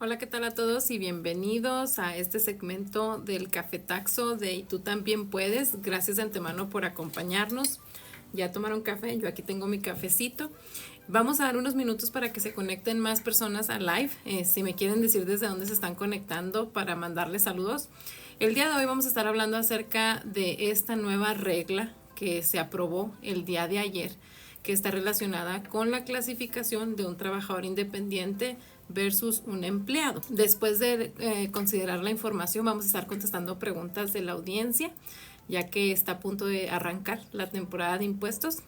Hola, ¿qué tal a todos y bienvenidos a este segmento del Cafetaxo de Y tú también puedes? Gracias de antemano por acompañarnos. Ya tomaron café, yo aquí tengo mi cafecito. Vamos a dar unos minutos para que se conecten más personas al live. Si me quieren decir desde dónde se están conectando para mandarles saludos. El día de hoy vamos a estar hablando acerca de esta nueva regla que se aprobó el día de ayer, que está relacionada con la clasificación de un trabajador independiente versus un empleado. Después de considerar la información, vamos a estar contestando preguntas de la audiencia, ya que está a punto de arrancar la temporada de impuestos.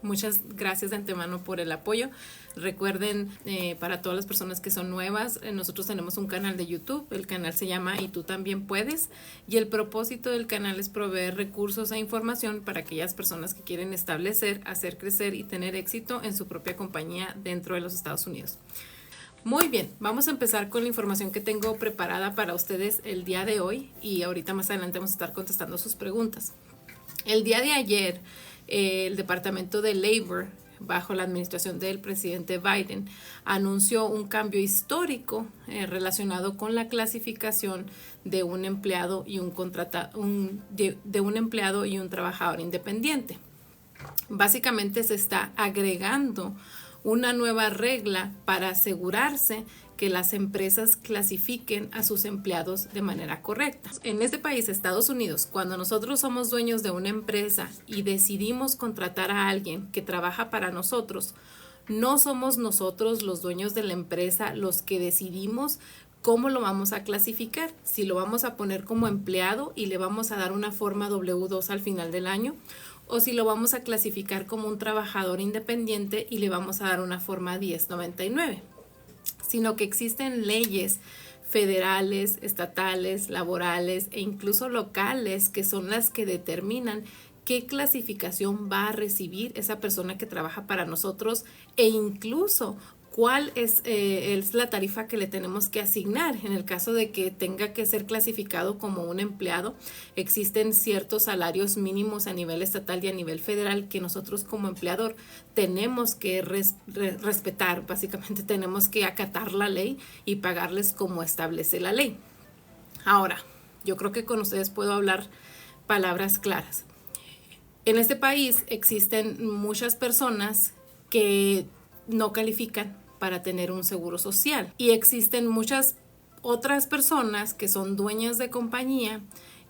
Muchas gracias de antemano por el apoyo. Recuerden, para todas las personas que son nuevas, nosotros tenemos un canal de YouTube. El canal se llama Y tú también puedes. Y el propósito del canal es proveer recursos e información para aquellas personas que quieren establecer, hacer crecer y tener éxito en su propia compañía dentro de los Estados Unidos. Muy bien, vamos a empezar con la información que tengo preparada para ustedes el día de hoy. Y ahorita más adelante vamos a estar contestando sus preguntas. El día de ayer, el Departamento de Labor, bajo la administración del presidente Biden, anunció un cambio histórico relacionado con la clasificación de un empleado y de un empleado y un trabajador independiente. Básicamente se está agregando una nueva regla para asegurarse que las empresas clasifiquen a sus empleados de manera correcta. En este país, Estados Unidos, cuando nosotros somos dueños de una empresa y decidimos contratar a alguien que trabaja para nosotros, no somos nosotros los dueños de la empresa los que decidimos cómo lo vamos a clasificar, si lo vamos a poner como empleado y le vamos a dar una forma W2 al final del año, o si lo vamos a clasificar como un trabajador independiente y le vamos a dar una forma 1099. Sino que existen leyes federales, estatales, laborales e incluso locales que son las que determinan qué clasificación va a recibir esa persona que trabaja para nosotros e incluso cuál es la tarifa que le tenemos que asignar. En el caso de que tenga que ser clasificado como un empleado, existen ciertos salarios mínimos a nivel estatal y a nivel federal que nosotros como empleador tenemos que respetar. Básicamente tenemos que acatar la ley y pagarles como establece la ley. Ahora, yo creo que con ustedes puedo hablar palabras claras. En este país existen muchas personas que no califican para tener un seguro social y existen muchas otras personas que son dueñas de compañía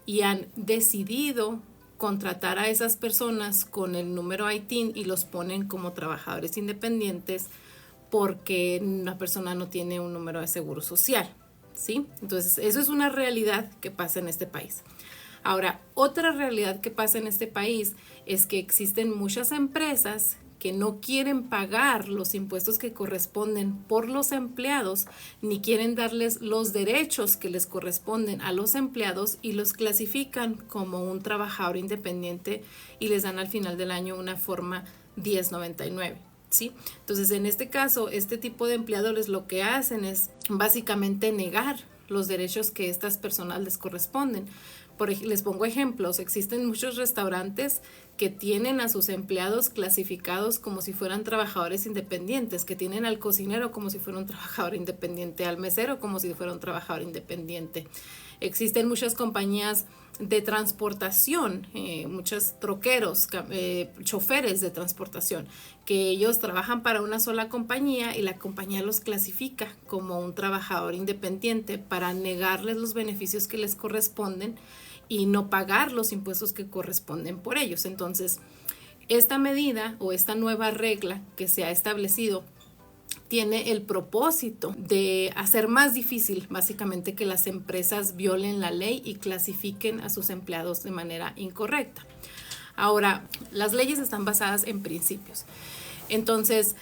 y han decidido contratar a esas personas con el número ITIN y los ponen como trabajadores independientes porque una persona no tiene un número de seguro social, ¿sí? Entonces, eso es una realidad que pasa en este país. Ahora, otra realidad que pasa en este país es que existen muchas empresas que no quieren pagar los impuestos que corresponden por los empleados, ni quieren darles los derechos que les corresponden a los empleados y los clasifican como un trabajador independiente y les dan al final del año una forma 1099. ¿Sí? Entonces, en este caso, este tipo de empleadores lo que hacen es básicamente negar los derechos que estas personas les corresponden. Les pongo ejemplos, existen muchos restaurantes que tienen a sus empleados clasificados como si fueran trabajadores independientes, que tienen al cocinero como si fuera un trabajador independiente, al mesero como si fuera un trabajador independiente. Existen muchas compañías de transportación, muchos troqueros, choferes de transportación, que ellos trabajan para una sola compañía y la compañía los clasifica como un trabajador independiente para negarles los beneficios que les corresponden y no pagar los impuestos que corresponden por ellos. Entonces, esta medida o esta nueva regla que se ha establecido tiene el propósito de hacer más difícil básicamente que las empresas violen la ley y clasifiquen a sus empleados de manera incorrecta. Ahora, las leyes están basadas en principios. Entonces,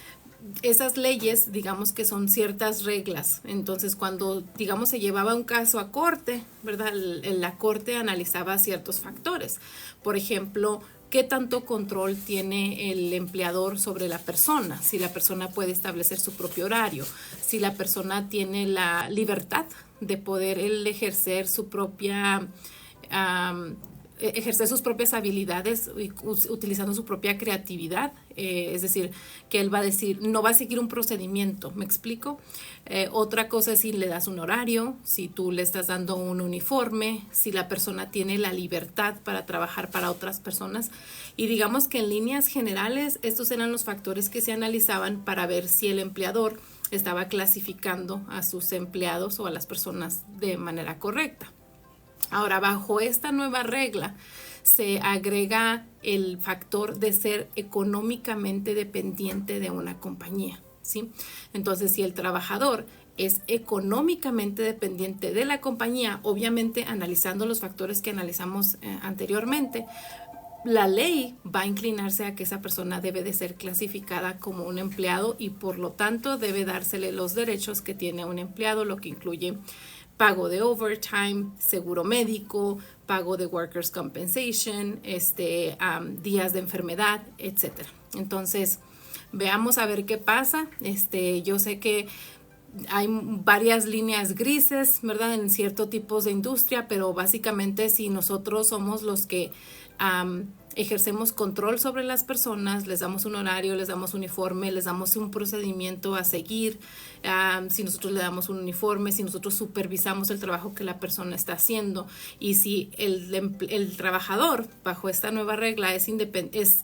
esas leyes, digamos que son ciertas reglas. Entonces, cuando, digamos, se llevaba un caso a corte, ¿verdad? La corte analizaba ciertos factores. Por ejemplo, qué tanto control tiene el empleador sobre la persona, si la persona puede establecer su propio horario, si la persona tiene la libertad de poder ejercer su propia ejercer sus propias habilidades utilizando su propia creatividad, es decir, que él va a decir, no va a seguir un procedimiento, ¿me explico? Otra cosa es si le das un horario, si tú le estás dando un uniforme, si la persona tiene la libertad para trabajar para otras personas. Y digamos que en líneas generales estos eran los factores que se analizaban para ver si el empleador estaba clasificando a sus empleados o a las personas de manera correcta. Ahora, bajo esta nueva regla se agrega el factor de ser económicamente dependiente de una compañía, ¿sí? Entonces, si el trabajador es económicamente dependiente de la compañía, obviamente analizando los factores que analizamos anteriormente, la ley va a inclinarse a que esa persona debe de ser clasificada como un empleado y por lo tanto debe dársele los derechos que tiene un empleado, lo que incluye pago de overtime, seguro médico, pago de workers' compensation, días de enfermedad, etcétera. Entonces, veamos a ver qué pasa. Yo sé que hay varias líneas grises, ¿verdad? En ciertos tipos de industria, pero básicamente si nosotros somos los que ejercemos control sobre las personas, les damos un horario, les damos uniforme, les damos un procedimiento a seguir, si nosotros le damos un uniforme, si nosotros supervisamos el trabajo que la persona está haciendo y si el trabajador bajo esta nueva regla es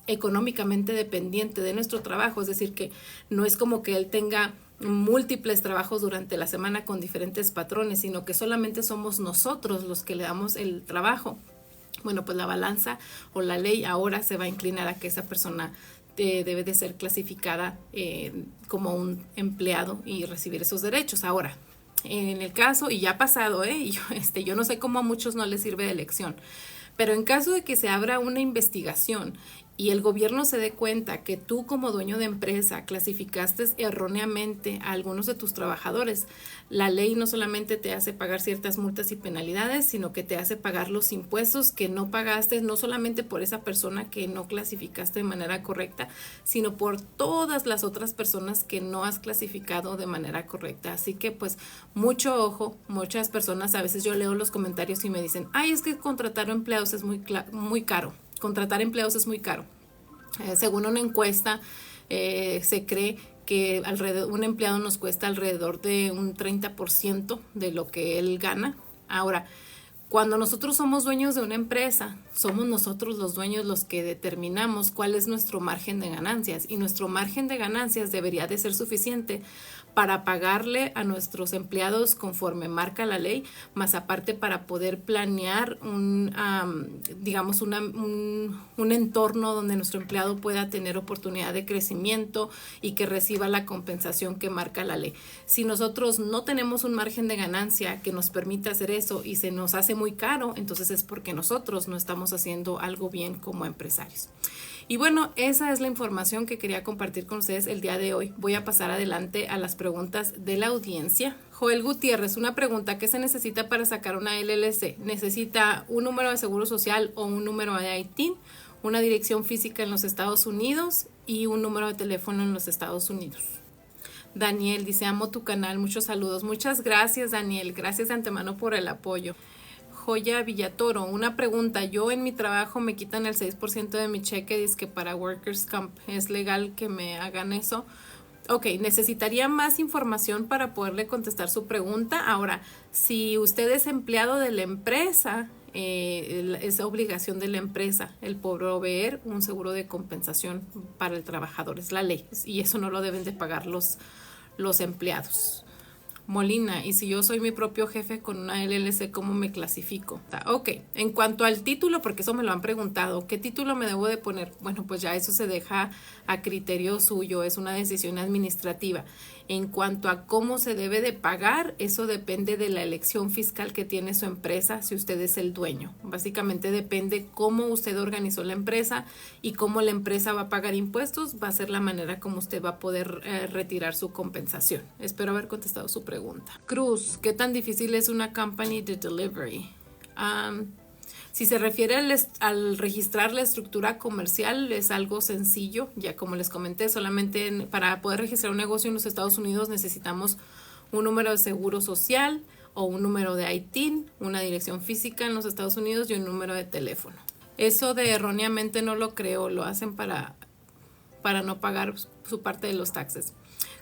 económicamente dependiente de nuestro trabajo, es decir, que no es como que él tenga múltiples trabajos durante la semana con diferentes patrones, sino que solamente somos nosotros los que le damos el trabajo. Bueno, pues la balanza o la ley ahora se va a inclinar a que esa persona debe de ser clasificada como un empleado y recibir esos derechos. Ahora, en el caso, y ya ha pasado, yo no sé cómo a muchos no les sirve de lección, pero en caso de que se abra una investigación y el gobierno se dé cuenta que tú como dueño de empresa clasificaste erróneamente a algunos de tus trabajadores, la ley no solamente te hace pagar ciertas multas y penalidades, sino que te hace pagar los impuestos que no pagaste, no solamente por esa persona que no clasificaste de manera correcta, sino por todas las otras personas que no has clasificado de manera correcta. Así que pues mucho ojo, muchas personas, a veces yo leo los comentarios y me dicen, ay, es que contratar empleados es muy caro. Contratar empleados es muy caro. Según una encuesta, se cree que un empleado nos cuesta alrededor de un 30% de lo que él gana. Ahora, cuando nosotros somos dueños de una empresa, somos nosotros los dueños los que determinamos cuál es nuestro margen de ganancias y nuestro margen de ganancias debería de ser suficiente para pagarle a nuestros empleados conforme marca la ley, más aparte para poder planear un entorno donde nuestro empleado pueda tener oportunidad de crecimiento y que reciba la compensación que marca la ley. Si nosotros no tenemos un margen de ganancia que nos permita hacer eso y se nos hace muy caro, entonces es porque nosotros no estamos haciendo algo bien como empresarios. Y bueno, esa es la información que quería compartir con ustedes el día de hoy. Voy a pasar adelante a las preguntas de la audiencia. Joel Gutiérrez, una pregunta: ¿qué se necesita para sacar una LLC? ¿Necesita un número de seguro social o un número de ITIN, una dirección física en los Estados Unidos y un número de teléfono en los Estados Unidos? Daniel dice, amo tu canal, muchos saludos. Muchas gracias, Daniel, gracias de antemano por el apoyo. Joya Villatoro, una pregunta: yo en mi trabajo me quitan el 6% de mi cheque, dice que para Workers' Comp, ¿es legal que me hagan eso? Ok, necesitaría más información para poderle contestar su pregunta. Ahora, si usted es empleado de la empresa, es obligación de la empresa el proveer un seguro de compensación para el trabajador, es la ley, y eso no lo deben de pagar los empleados. Molina, y si yo soy mi propio jefe con una LLC, ¿cómo me clasifico? Ok, en cuanto al título, porque eso me lo han preguntado, ¿qué título me debo de poner? Bueno, pues ya eso se deja a criterio suyo, es una decisión administrativa. En cuanto a cómo se debe de pagar, eso depende de la elección fiscal que tiene su empresa, si usted es el dueño. Básicamente depende cómo usted organizó la empresa y cómo la empresa va a pagar impuestos, va a ser la manera como usted va a poder retirar su compensación. Espero haber contestado su pregunta. Cruz, ¿qué tan difícil es una company de delivery? Si se refiere al registrar la estructura comercial, es algo sencillo. Ya como les comenté, solamente para poder registrar un negocio en los Estados Unidos necesitamos un número de seguro social, o un número de ITIN, una dirección física en los Estados Unidos y un número de teléfono. Eso de erróneamente no lo creo, lo hacen para no pagar su parte de los taxes.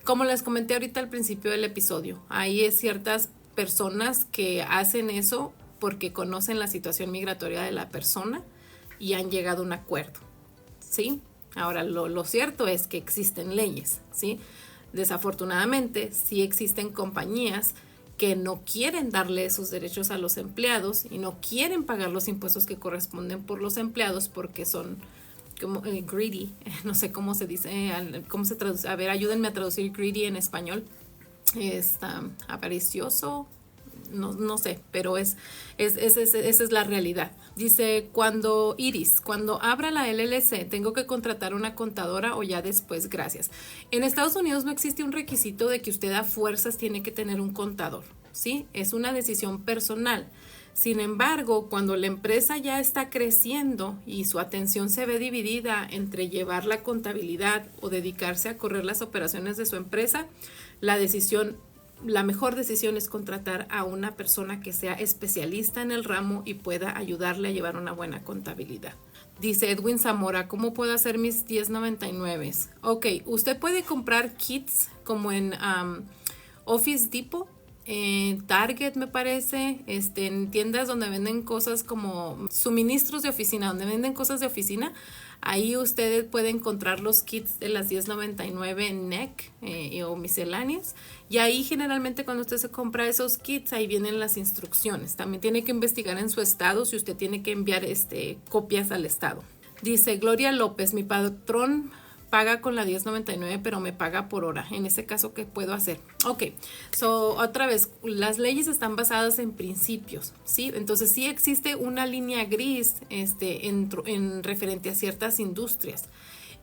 Como les comenté ahorita al principio del episodio, hay ciertas personas que hacen eso porque conocen la situación migratoria de la persona y han llegado a un acuerdo, ¿sí? Ahora, lo cierto es que existen leyes, ¿sí? Desafortunadamente, sí existen compañías que no quieren darle esos derechos a los empleados y no quieren pagar los impuestos que corresponden por los empleados porque son como greedy, no sé cómo se dice, cómo se traduce, a ver, ayúdenme a traducir greedy en español, avaricioso, no sé, pero esa es la realidad. Dice, cuando abra la LLC, tengo que contratar una contadora o ya después, gracias. En Estados Unidos no existe un requisito de que usted a fuerzas tiene que tener un contador, ¿sí? Es una decisión personal. Sin embargo, cuando la empresa ya está creciendo y su atención se ve dividida entre llevar la contabilidad o dedicarse a correr las operaciones de su empresa, la mejor decisión es contratar a una persona que sea especialista en el ramo y pueda ayudarle a llevar una buena contabilidad. Dice Edwin Zamora, ¿cómo puedo hacer mis 1099? Ok, usted puede comprar kits como en Office Depot, Target me parece, en tiendas donde venden cosas como suministros de oficina, donde venden cosas de oficina. Ahí ustedes pueden encontrar los kits de las 1099 NEC o misceláneas. Y ahí generalmente cuando usted se compra esos kits, ahí vienen las instrucciones. También tiene que investigar en su estado si usted tiene que enviar copias al estado. Dice Gloria López, mi patrón paga con la 1099, pero me paga por hora. En ese caso, ¿qué puedo hacer? Ok, otra vez, las leyes están basadas en principios, ¿sí? Entonces, sí existe una línea gris en referente a ciertas industrias.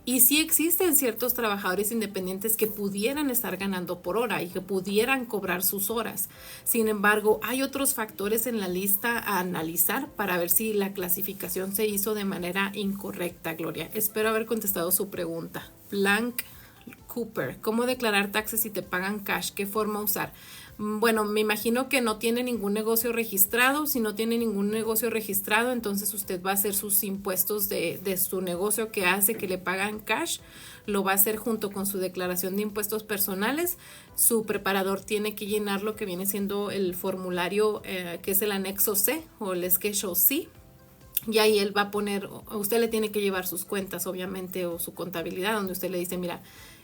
Y sí existen ciertos trabajadores independientes que pudieran estar ganando por hora y que pudieran cobrar sus horas. Sin embargo, hay otros factores en la lista a analizar para ver si la clasificación se hizo de manera incorrecta, Gloria. Espero haber contestado su pregunta. Blank Cooper, ¿cómo declarar taxes si te pagan cash? ¿Qué forma usar? Bueno, me imagino que no tiene ningún negocio registrado. Si no tiene ningún negocio registrado, entonces usted va a hacer sus impuestos de su negocio que hace, que le pagan cash. Lo va a hacer junto con su declaración de impuestos personales. Su preparador tiene que llenar lo que viene siendo el formulario que es el anexo C o el Schedule C. Y ahí él va a poner, usted le tiene que llevar sus cuentas, obviamente, o su contabilidad, donde usted le dice, mira,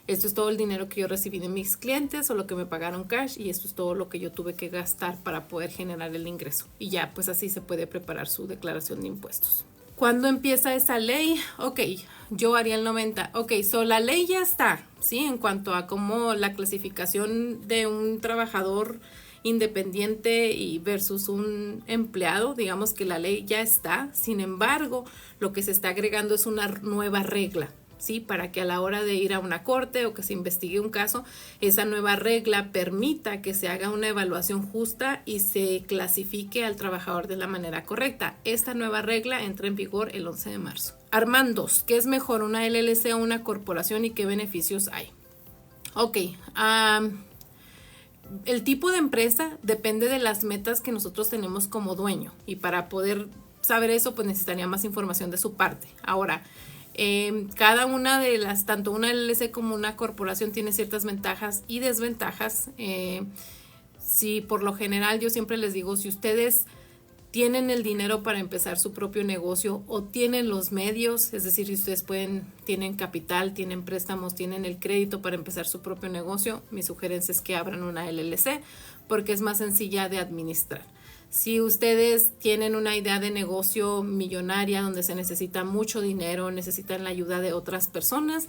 esto es todo el dinero que yo recibí de mis clientes o lo que me pagaron cash y esto es todo lo que yo tuve que gastar para poder generar el ingreso. Y ya, pues así se puede preparar su declaración de impuestos. ¿Cuándo empieza esa ley? Ok, yo haría el 90. Ok, la ley ya está, ¿sí? En cuanto a cómo la clasificación de un trabajador independiente y versus un empleado, digamos que la ley ya está. Sin embargo, lo que se está agregando es una nueva regla, ¿sí? Para que a la hora de ir a una corte o que se investigue un caso, esa nueva regla permita que se haga una evaluación justa y se clasifique al trabajador de la manera correcta. Esta nueva regla entra en vigor el 11 de marzo. Armandos, ¿qué es mejor, una LLC o una corporación y qué beneficios hay? Ok, el tipo de empresa depende de las metas que nosotros tenemos como dueño y para poder saber eso, pues necesitaría más información de su parte. Ahora, cada una de las, tanto una LLC como una corporación tiene ciertas ventajas y desventajas. Sí, por lo general yo siempre les digo, si ustedes tienen el dinero para empezar su propio negocio o tienen los medios, es decir, si ustedes tienen capital, tienen préstamos, tienen el crédito para empezar su propio negocio, mi sugerencia es que abran una LLC porque es más sencilla de administrar. Si ustedes tienen una idea de negocio millonaria donde se necesita mucho dinero, necesitan la ayuda de otras personas,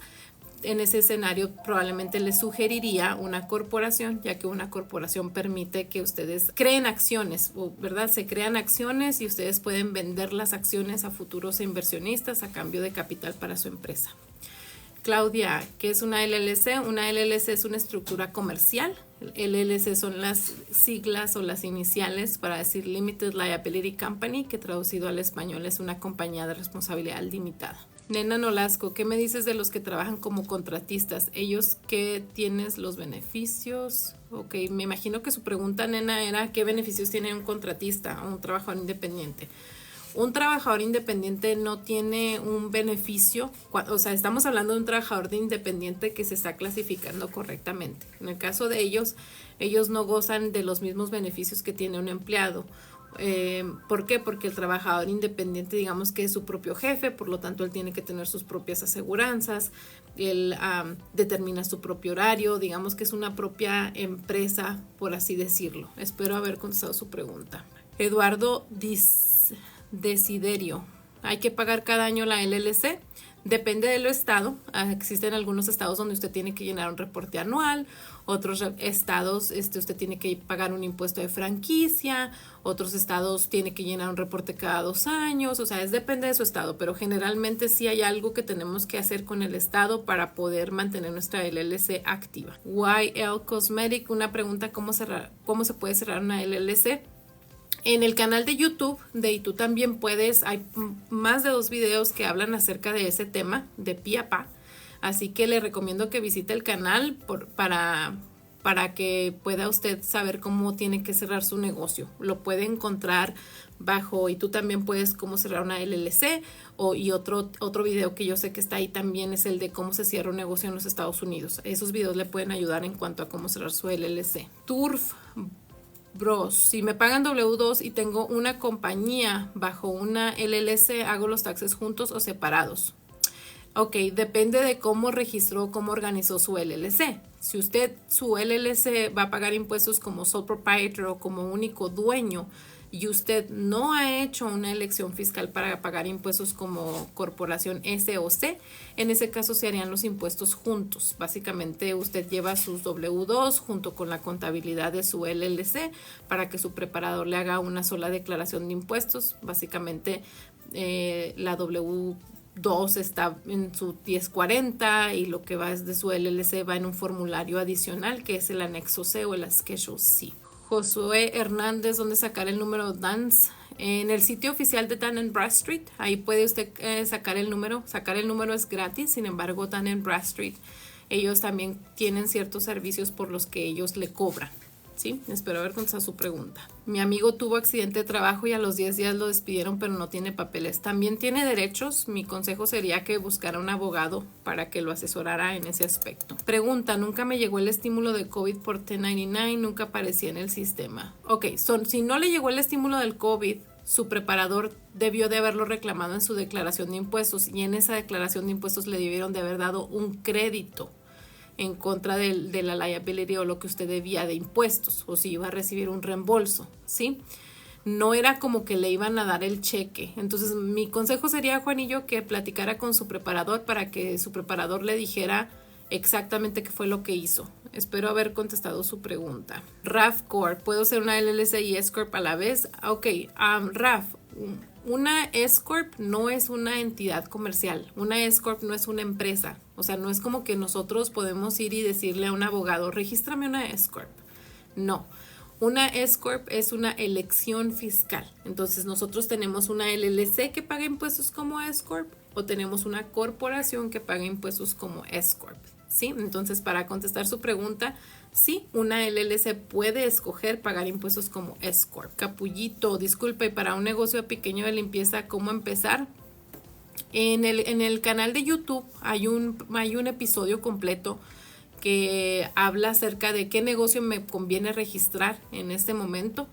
en ese escenario probablemente les sugeriría una corporación, ya que una corporación permite que ustedes creen acciones, ¿verdad? Se crean acciones y ustedes pueden vender las acciones a futuros inversionistas a cambio de capital para su empresa. Claudia, ¿qué es una LLC? Una LLC es una estructura comercial. LLC son las siglas o las iniciales para decir Limited Liability Company, que traducido al español es una compañía de responsabilidad limitada. Nena Nolasco, ¿qué me dices de los que trabajan como contratistas? ¿Ellos qué tienes los beneficios? Ok, me imagino que su pregunta, nena, era ¿qué beneficios tiene un contratista o un trabajador independiente? Un trabajador independiente no tiene un beneficio, o sea, estamos hablando de un trabajador independiente que se está clasificando correctamente. En el caso de ellos, ellos no gozan de los mismos beneficios que tiene un empleado. ¿Por qué? Porque el trabajador independiente, digamos que es su propio jefe, por lo tanto él tiene que tener sus propias aseguranzas, él determina su propio horario, digamos que es una propia empresa, por así decirlo. Espero haber contestado su pregunta. Eduardo Desiderio, ¿hay que pagar cada año la LLC? Depende del estado. Existen algunos estados donde usted tiene que llenar un reporte anual, otros estados usted tiene que pagar un impuesto de franquicia, otros estados tiene que llenar un reporte cada 2 años, o sea, depende de su estado, pero generalmente sí hay algo que tenemos que hacer con el estado para poder mantener nuestra LLC activa. YL Cosmetic, una pregunta, ¿cómo se puede cerrar una LLC? En el canal de YouTube de Y Tú También Puedes, hay más de 2 videos que hablan acerca de ese tema, de pi a pa. Así que le recomiendo que visite el canal para que pueda usted saber cómo tiene que cerrar su negocio. Lo puede encontrar bajo Y Tú También Puedes cómo cerrar una LLC. Y otro video que yo sé que está ahí también es el de cómo se cierra un negocio en los Estados Unidos. Esos videos le pueden ayudar en cuanto a cómo cerrar su LLC. Turf Bros, si me pagan W2 y tengo una compañía bajo una LLC, ¿hago los taxes juntos o separados? Ok, depende de cómo registró, cómo organizó su LLC. Si usted, su LLC va a pagar impuestos como sole proprietor o como único dueño y usted no ha hecho una elección fiscal para pagar impuestos como corporación S o C, en ese caso se harían los impuestos juntos. Básicamente usted lleva sus W2 junto con la contabilidad de su LLC para que su preparador le haga una sola declaración de impuestos. Básicamente la W2 está en su 1040 y lo que va es de su LLC va en un formulario adicional que es el anexo C o el Schedule C. Josué Hernández, ¿dónde sacar el número DUNS? En el sitio oficial de Dun & Bradstreet, ahí puede usted sacar el número. Sacar el número es gratis, sin embargo Dun & Bradstreet, ellos también tienen ciertos servicios por los que ellos le cobran. ¿Sí? Espero haber contestado su pregunta. Mi amigo tuvo accidente de trabajo y a los 10 días lo despidieron, pero no tiene papeles. También tiene derechos. Mi consejo sería que buscara un abogado para que lo asesorara en ese aspecto. Pregunta, nunca me llegó el estímulo de COVID por 1099, nunca aparecía en el sistema. Ok, si no le llegó el estímulo del COVID, su preparador debió de haberlo reclamado en su declaración de impuestos y en esa declaración de impuestos le debieron de haber dado un crédito en contra de la liability o lo que usted debía de impuestos o si iba a recibir un reembolso, ¿sí? No era como que le iban a dar el cheque. Entonces mi consejo sería, Juanillo, que platicara con su preparador para que su preparador le dijera exactamente qué fue lo que hizo. Espero haber contestado su pregunta. RAF Corp, ¿puedo ser una LLC y S Corp a la vez? Ok, RAF, una S Corp no es una entidad comercial, una S Corp no es una empresa, o sea, no es como que nosotros podemos ir y decirle a un abogado, regístrame una S Corp. No, una S Corp es una elección fiscal. Entonces nosotros tenemos una LLC que paga impuestos como S Corp o tenemos una corporación que paga impuestos como S Corp. ¿Sí? Entonces, para contestar su pregunta, sí, una LLC puede escoger pagar impuestos como S Corp. Capullito, disculpe, para un negocio pequeño de limpieza, ¿cómo empezar? En el canal de YouTube hay un episodio completo que habla acerca de qué negocio me conviene registrar en este momento.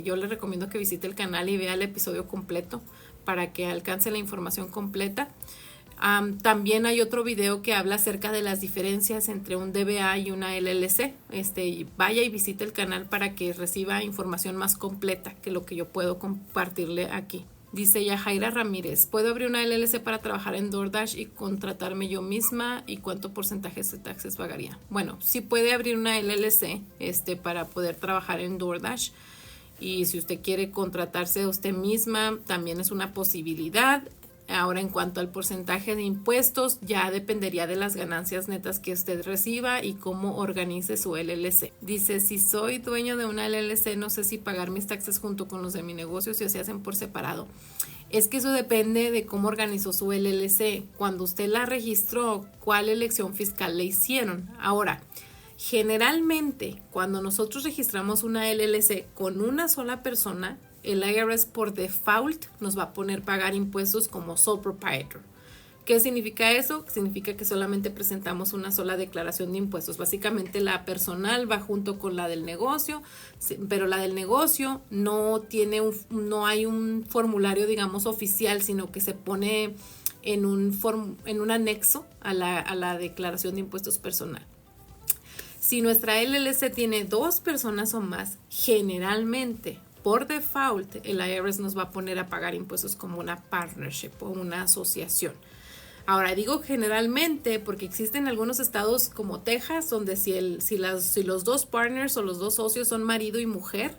Yo le recomiendo que visite el canal y vea el episodio completo para que alcance la información completa. También hay otro video que habla acerca de las diferencias entre un DBA y una LLC. Vaya y visite el canal para que reciba información más completa que lo que yo puedo compartirle aquí. Dice Yajaira Ramírez, ¿puedo abrir una LLC para trabajar en DoorDash y contratarme yo misma? ¿Y cuánto porcentaje de taxes pagaría? Bueno, sí puede abrir una LLC para poder trabajar en DoorDash. Y si usted quiere contratarse a usted misma, también es una posibilidad. Ahora, en cuanto al porcentaje de impuestos, ya dependería de las ganancias netas que usted reciba y cómo organice su LLC. Dice, si soy dueño de una LLC, no sé si pagar mis taxes junto con los de mi negocio, si se hacen por separado. Es que eso depende de cómo organizó su LLC. Cuando usted la registró, ¿cuál elección fiscal le hicieron? Ahora, generalmente, cuando nosotros registramos una LLC con una sola persona, el IRS por default nos va a poner pagar impuestos como sole proprietor. ¿Qué significa eso? Significa que solamente presentamos una sola declaración de impuestos. Básicamente la personal va junto con la del negocio, pero la del negocio no hay un formulario, digamos, oficial, sino que se pone en un anexo a la declaración de impuestos personal. Si nuestra LLC tiene 2 personas o más, generalmente, por default, el IRS nos va a poner a pagar impuestos como una partnership o una asociación. Ahora digo generalmente porque existen algunos estados como Texas donde si los 2 partners o los 2 socios son marido y mujer,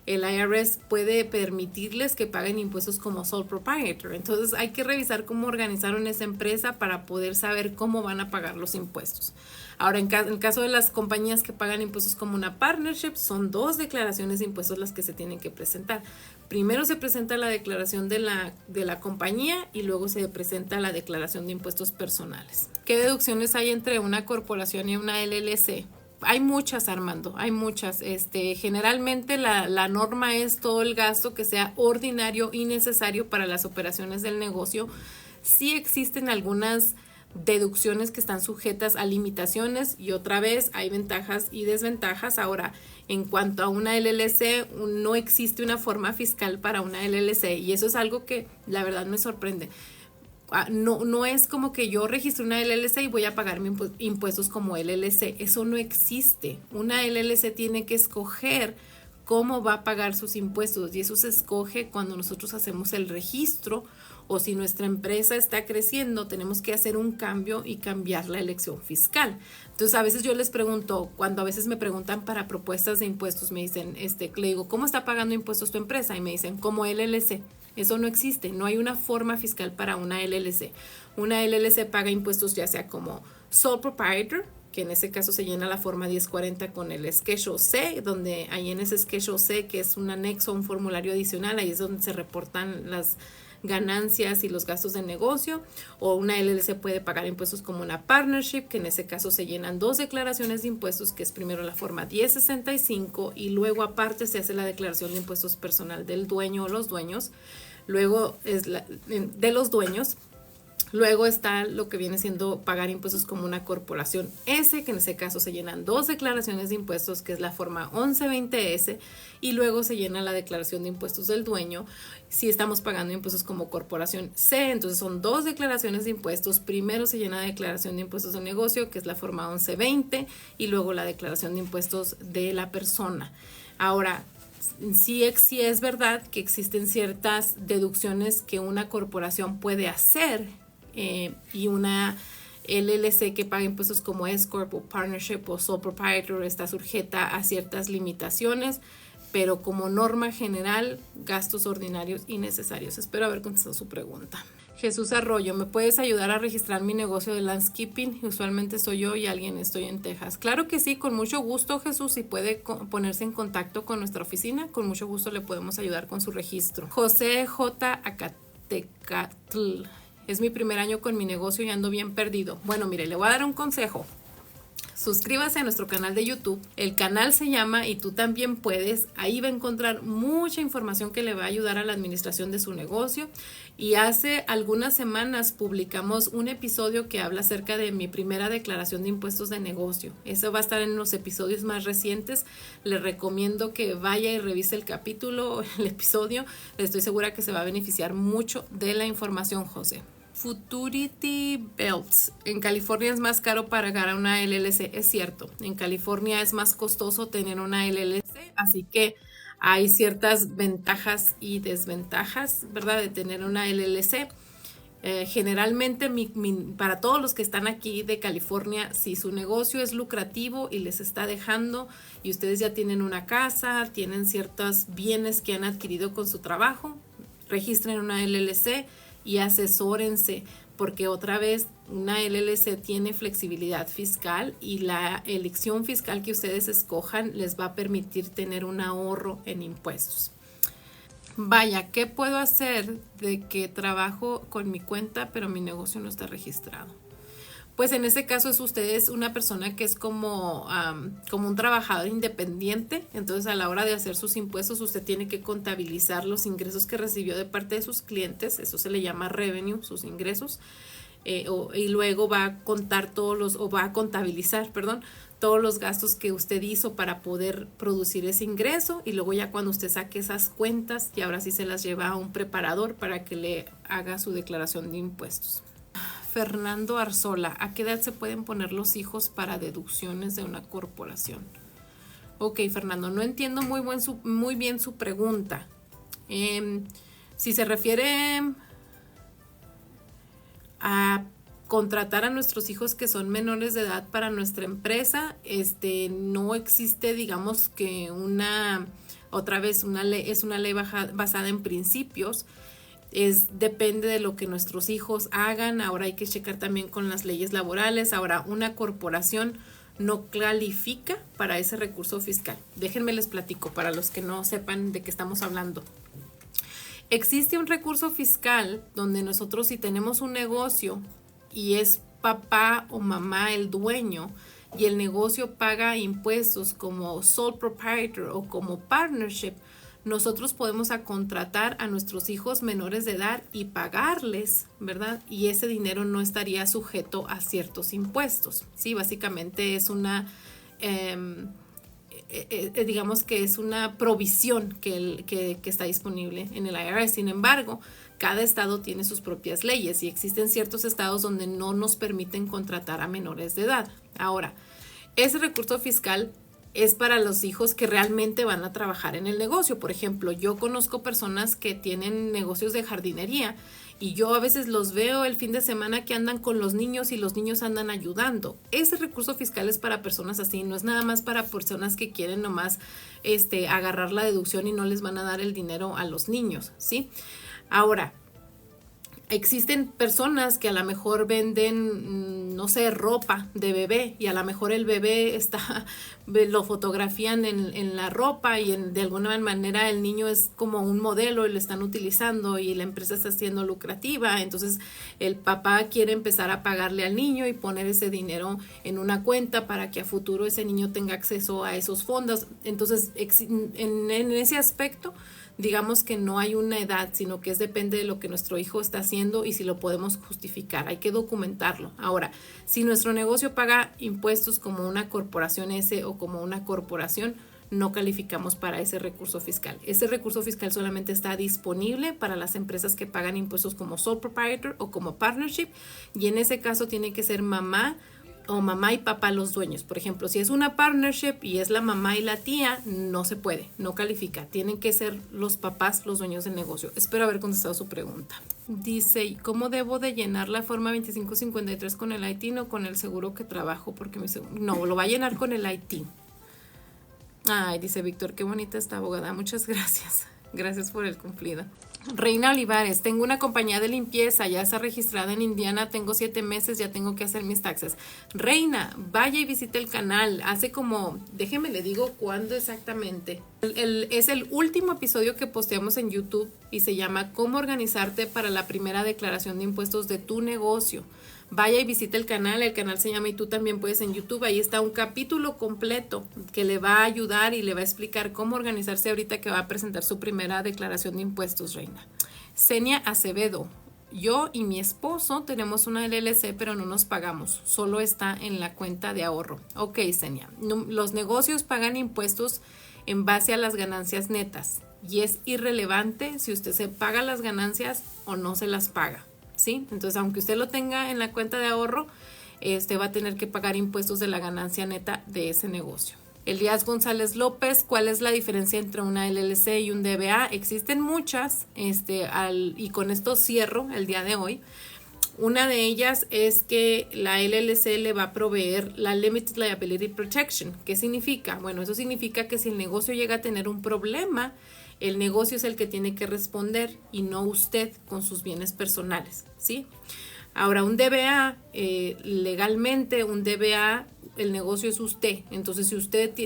el IRS puede permitirles que paguen impuestos como sole proprietor. Entonces hay que revisar cómo organizaron esa empresa para poder saber cómo van a pagar los impuestos. Ahora, en el caso de las compañías que pagan impuestos como una partnership, son 2 declaraciones de impuestos las que se tienen que presentar. Primero se presenta la declaración de la compañía y luego se presenta la declaración de impuestos personales. ¿Qué deducciones hay entre una corporación y una LLC? Hay muchas, Armando, hay muchas. Generalmente la norma es todo el gasto que sea ordinario y necesario para las operaciones del negocio. Sí existen algunas deducciones que están sujetas a limitaciones y otra vez hay ventajas y desventajas. Ahora, en cuanto a una LLC, no existe una forma fiscal para una LLC y eso es algo que la verdad me sorprende. No es como que yo registre una LLC y voy a pagar mis impuestos como LLC. Eso no existe. Una LLC tiene que escoger cómo va a pagar sus impuestos y eso se escoge cuando nosotros hacemos el registro o si nuestra empresa está creciendo, tenemos que hacer un cambio y cambiar la elección fiscal. Entonces, a veces yo les pregunto, cuando a veces me preguntan para propuestas de impuestos, me dicen, le digo, ¿cómo está pagando impuestos tu empresa? Y me dicen, como LLC. Eso no existe, no hay una forma fiscal para una LLC. Una LLC paga impuestos ya sea como sole proprietor, que en ese caso se llena la forma 1040 con el Schedule C, donde ahí en ese Schedule C, que es un anexo, un formulario adicional, ahí es donde se reportan las ganancias y los gastos de negocio, o una LLC puede pagar impuestos como una partnership, que en ese caso se llenan 2 declaraciones de impuestos, que es primero la forma 1065 y luego aparte se hace la declaración de impuestos personal del dueño o los dueños, luego es de los dueños. Luego está lo que viene siendo pagar impuestos como una corporación S, que en ese caso se llenan 2 declaraciones de impuestos, que es la forma 1120S, y luego se llena la declaración de impuestos del dueño. Si estamos pagando impuestos como corporación C, entonces son 2 declaraciones de impuestos. Primero se llena la declaración de impuestos de negocio, que es la forma 1120, y luego la declaración de impuestos de la persona. Ahora, sí es verdad que existen ciertas deducciones que una corporación puede hacer y una LLC que paga impuestos como S-Corp o Partnership o Sole Proprietor está sujeta a ciertas limitaciones, pero como norma general, gastos ordinarios y necesarios. Espero haber contestado su pregunta. Jesús Arroyo, ¿me puedes ayudar a registrar mi negocio de landscaping? Usualmente soy yo y alguien, estoy en Texas. Claro que sí, con mucho gusto, Jesús, si puede ponerse en contacto con nuestra oficina, con mucho gusto le podemos ayudar con su registro. José J. Acatecatl. Es mi primer año con mi negocio y ando bien perdido. Bueno, mire, le voy a dar un consejo. Suscríbase a nuestro canal de YouTube. El canal se llama Y Tú También Puedes. Ahí va a encontrar mucha información que le va a ayudar a la administración de su negocio. Y hace algunas semanas publicamos un episodio que habla acerca de mi primera declaración de impuestos de negocio. Eso va a estar en los episodios más recientes. Le recomiendo que vaya y revise el capítulo, el episodio. Estoy segura que se va a beneficiar mucho de la información, José. Futurity Belts. En California es más caro pagar a una LLC, es cierto. En California es más costoso tener una LLC, así que hay ciertas ventajas y desventajas, ¿verdad? De tener una LLC. Generalmente para todos los que están aquí de California, si su negocio es lucrativo y les está dejando y ustedes ya tienen una casa, tienen ciertos bienes que han adquirido con su trabajo, registren una LLC y asesórense, porque otra vez una LLC tiene flexibilidad fiscal y la elección fiscal que ustedes escojan les va a permitir tener un ahorro en impuestos. Vaya, ¿qué puedo hacer de que trabajo con mi cuenta pero mi negocio no está registrado? Pues en ese caso usted es una persona que es como un trabajador independiente, entonces a la hora de hacer sus impuestos usted tiene que contabilizar los ingresos que recibió de parte de sus clientes, eso se le llama revenue, sus ingresos, y luego va a contar va a contabilizar, perdón, todos los gastos que usted hizo para poder producir ese ingreso, y luego ya cuando usted saque esas cuentas, y ahora sí se las lleva a un preparador para que le haga su declaración de impuestos. Fernando Arzola, ¿a qué edad se pueden poner los hijos para deducciones de una corporación? Ok, Fernando, no entiendo muy bien su pregunta. Si se refiere a contratar a nuestros hijos que son menores de edad para nuestra empresa, no existe, digamos que otra vez, es una ley basada en principios. Depende de lo que nuestros hijos hagan. Ahora hay que checar también con las leyes laborales. Ahora, una corporación no califica para ese recurso fiscal. Déjenme les platico para los que no sepan de qué estamos hablando. Existe un recurso fiscal donde nosotros, si tenemos un negocio y es papá o mamá el dueño y el negocio paga impuestos como sole proprietor o como partnership, nosotros podemos contratar a nuestros hijos menores de edad y pagarles, ¿verdad? Y ese dinero no estaría sujeto a ciertos impuestos, ¿sí? Básicamente es digamos que es una provisión que está disponible en el IRS. Sin embargo, cada estado tiene sus propias leyes y existen ciertos estados donde no nos permiten contratar a menores de edad. Ahora, ese recurso fiscal es para los hijos que realmente van a trabajar en el negocio. Por ejemplo, yo conozco personas que tienen negocios de jardinería y yo a veces los veo el fin de semana que andan con los niños y los niños andan ayudando. Ese recurso fiscal es para personas así, no es nada más para personas que quieren nomás agarrar la deducción y no les van a dar el dinero a los niños, ¿sí? Ahora, existen personas que a lo mejor venden, no sé, ropa de bebé y a lo mejor el bebé lo fotografían en la ropa y de alguna manera el niño es como un modelo y lo están utilizando y la empresa está siendo lucrativa. Entonces el papá quiere empezar a pagarle al niño y poner ese dinero en una cuenta para que a futuro ese niño tenga acceso a esos fondos. Entonces en ese aspecto, digamos que no hay una edad, sino que depende de lo que nuestro hijo está haciendo y si lo podemos justificar. Hay que documentarlo. Ahora, si nuestro negocio paga impuestos como una corporación S o como una corporación, no calificamos para ese recurso fiscal. Ese recurso fiscal solamente está disponible para las empresas que pagan impuestos como sole proprietor o como partnership, y en ese caso tiene que ser mamá y papá los dueños. Por ejemplo, si es una partnership y es la mamá y la tía, no se puede, no califica. Tienen que ser los papás los dueños del negocio. Espero haber contestado su pregunta. Dice, ¿cómo debo de llenar la forma 2553 con el IT, no con el seguro que trabajo? Porque no, lo va a llenar con el IT. Ay, dice Víctor, qué bonita esta abogada. Muchas gracias. Gracias por el cumplido. Reina Olivares, tengo una compañía de limpieza, ya está registrada en Indiana, tengo 7 meses, ya tengo que hacer mis taxes. Reina, vaya y visite el canal. Déjeme le digo cuándo exactamente. Es el último episodio que posteamos en YouTube y se llama ¿Cómo organizarte para la primera declaración de impuestos de tu negocio? Vaya y visite el canal se llama Y Tú También Puedes en YouTube. Ahí está un capítulo completo que le va a ayudar y le va a explicar cómo organizarse ahorita que va a presentar su primera declaración de impuestos, Reina. Senia Acevedo, yo y mi esposo tenemos una LLC, pero no nos pagamos, solo está en la cuenta de ahorro. Ok, Senia, los negocios pagan impuestos en base a las ganancias netas y es irrelevante si usted se paga las ganancias o no se las paga. ¿Sí? Entonces, aunque usted lo tenga en la cuenta de ahorro, va a tener que pagar impuestos de la ganancia neta de ese negocio. Elías González López, ¿cuál es la diferencia entre una LLC y un DBA? Existen muchas, y con esto cierro el día de hoy. Una de ellas es que la LLC le va a proveer la Limited Liability Protection. ¿Qué significa? Bueno, eso significa que si el negocio llega a tener un problema, el negocio es el que tiene que responder y no usted con sus bienes personales, ¿sí? Ahora, un DBA, legalmente un DBA, el negocio es usted. Entonces,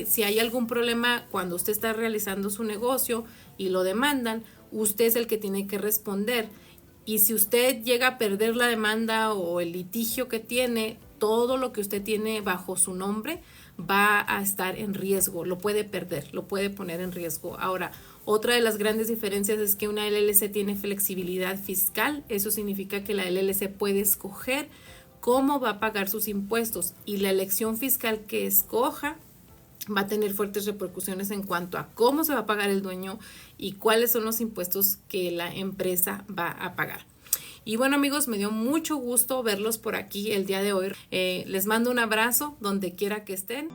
si hay algún problema cuando usted está realizando su negocio y lo demandan, usted es el que tiene que responder. Y si usted llega a perder la demanda o el litigio que tiene, todo lo que usted tiene bajo su nombre va a estar en riesgo, lo puede perder, lo puede poner en riesgo. Ahora, otra de las grandes diferencias es que una LLC tiene flexibilidad fiscal. Eso significa que la LLC puede escoger cómo va a pagar sus impuestos, y la elección fiscal que escoja va a tener fuertes repercusiones en cuanto a cómo se va a pagar el dueño y cuáles son los impuestos que la empresa va a pagar. Y bueno, amigos, me dio mucho gusto verlos por aquí el día de hoy. Les mando un abrazo donde quiera que estén.